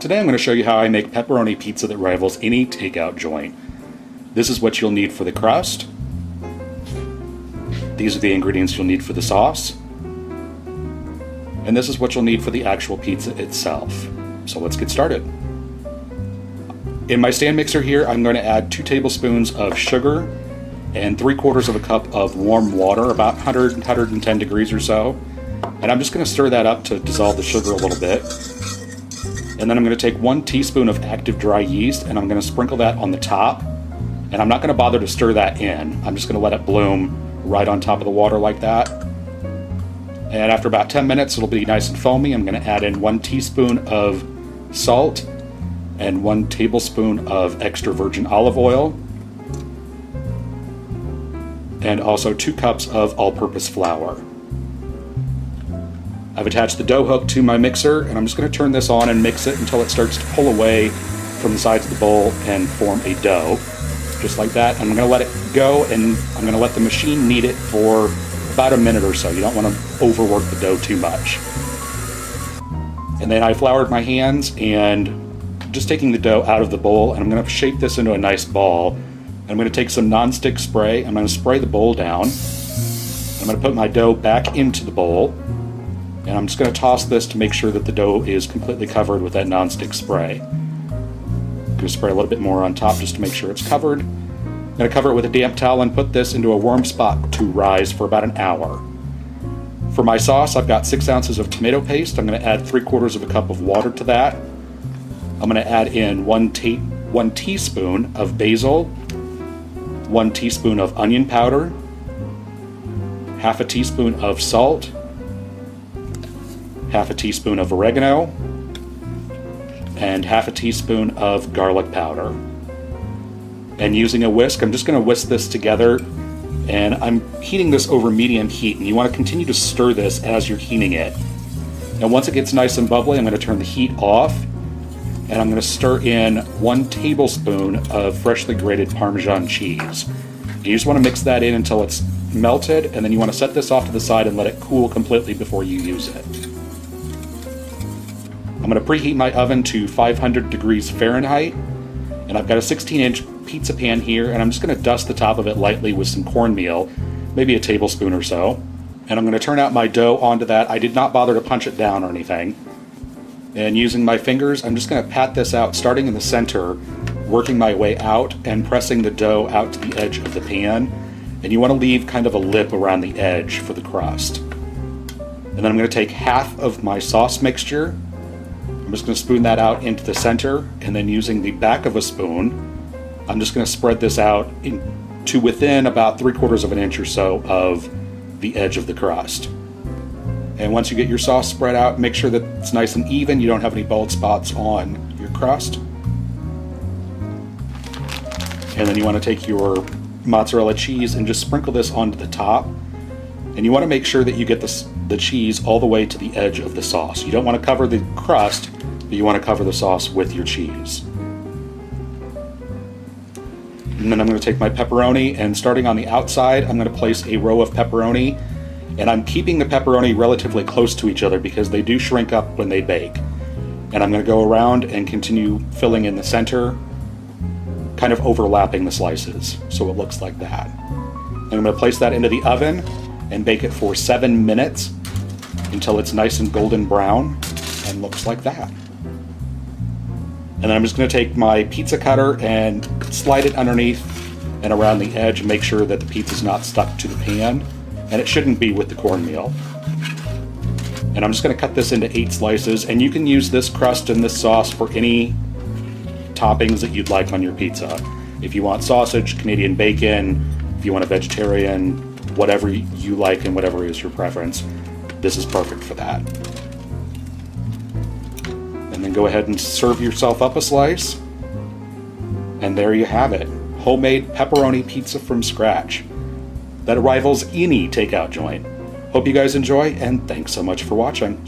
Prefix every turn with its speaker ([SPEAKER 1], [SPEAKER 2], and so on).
[SPEAKER 1] Today I'm going to show you how I make pepperoni pizza that rivals any takeout joint. This is what you'll need for the crust. These are the ingredients you'll need for the sauce. And this is what you'll need for the actual pizza itself. So let's get started. In my stand mixer here, I'm going to add 2 tablespoons of sugar and 3/4 of a cup of warm water, about 110 degrees or so. And I'm just going to stir that up to dissolve the sugar a little bit. And then I'm going to take 1 teaspoon of active dry yeast and I'm going to sprinkle that on the top. And I'm not going to bother to stir that in. I'm just going to let it bloom right on top of the water like that. And after about 10 minutes, it'll be nice and foamy. I'm going to add in 1 teaspoon of salt and 1 tablespoon of extra virgin olive oil. And also 2 cups of all-purpose flour. I've attached the dough hook to my mixer, and I'm just going to turn this on and mix it until it starts to pull away from the sides of the bowl and form a dough. Just like that. I'm going to let it go, and I'm going to let the machine knead it for about a minute or so. You don't want to overwork the dough too much. And then I floured my hands and just taking the dough out of the bowl, and I'm going to shape this into a nice ball. I'm going to take some non-stick spray. I'm going to spray the bowl down. I'm going to put my dough back into the bowl. And I'm just going to toss this to make sure that the dough is completely covered with that non-stick spray. I'm going to spray a little bit more on top just to make sure it's covered. I'm going to cover it with a damp towel and put this into a warm spot to rise for about an hour. For my sauce, I've got 6 ounces of tomato paste. I'm going to add 3/4 of a cup of water to that. I'm going to add in 1 teaspoon of basil, 1 teaspoon of onion powder, half a teaspoon of salt, half a teaspoon of oregano, and half a teaspoon of garlic powder. And using a whisk, I'm just going to whisk this together, and I'm heating this over medium heat, and you want to continue to stir this as you're heating it. And once it gets nice and bubbly, I'm going to turn the heat off, and I'm going to stir in 1 tablespoon of freshly grated Parmesan cheese. You just want to mix that in until it's melted, and then you want to set this off to the side and let it cool completely before you use it. I'm going to preheat my oven to 500 degrees Fahrenheit, and I've got a 16-inch pizza pan here, and I'm just going to dust the top of it lightly with some cornmeal, maybe a tablespoon or so. And I'm going to turn out my dough onto that. I did not bother to punch it down or anything. And using my fingers, I'm just going to pat this out, starting in the center, working my way out and pressing the dough out to the edge of the pan. And you want to leave kind of a lip around the edge for the crust. And then I'm going to take half of my sauce mixture. I'm just going to spoon that out into the center, and then using the back of a spoon, I'm just going to spread this out to within about 3/4 of an inch or so of the edge of the crust. And once you get your sauce spread out, make sure that it's nice and even, you don't have any bald spots on your crust. And then you want to take your mozzarella cheese and just sprinkle this onto the top. And you want to make sure that you get the cheese all the way to the edge of the sauce. You don't want to cover the crust, but you want to cover the sauce with your cheese. And then I'm going to take my pepperoni, and starting on the outside, I'm going to place a row of pepperoni. And I'm keeping the pepperoni relatively close to each other because they do shrink up when they bake. And I'm going to go around and continue filling in the center, kind of overlapping the slices, so it looks like that. And I'm going to place that into the oven and bake it for 7 minutes until it's nice and golden brown and looks like that. And then I'm just going to take my pizza cutter and slide it underneath and around the edge and make sure that the pizza's not stuck to the pan, and it shouldn't be with the cornmeal. And I'm just going to cut this into 8 slices, and you can use this crust and this sauce for any toppings that you'd like on your pizza. If you want sausage, Canadian bacon, if you want a vegetarian, whatever you like and whatever is your preference, this is perfect for that. And then go ahead and serve yourself up a slice. And there you have it. Homemade pepperoni pizza from scratch that rivals any takeout joint. Hope you guys enjoy, and thanks so much for watching.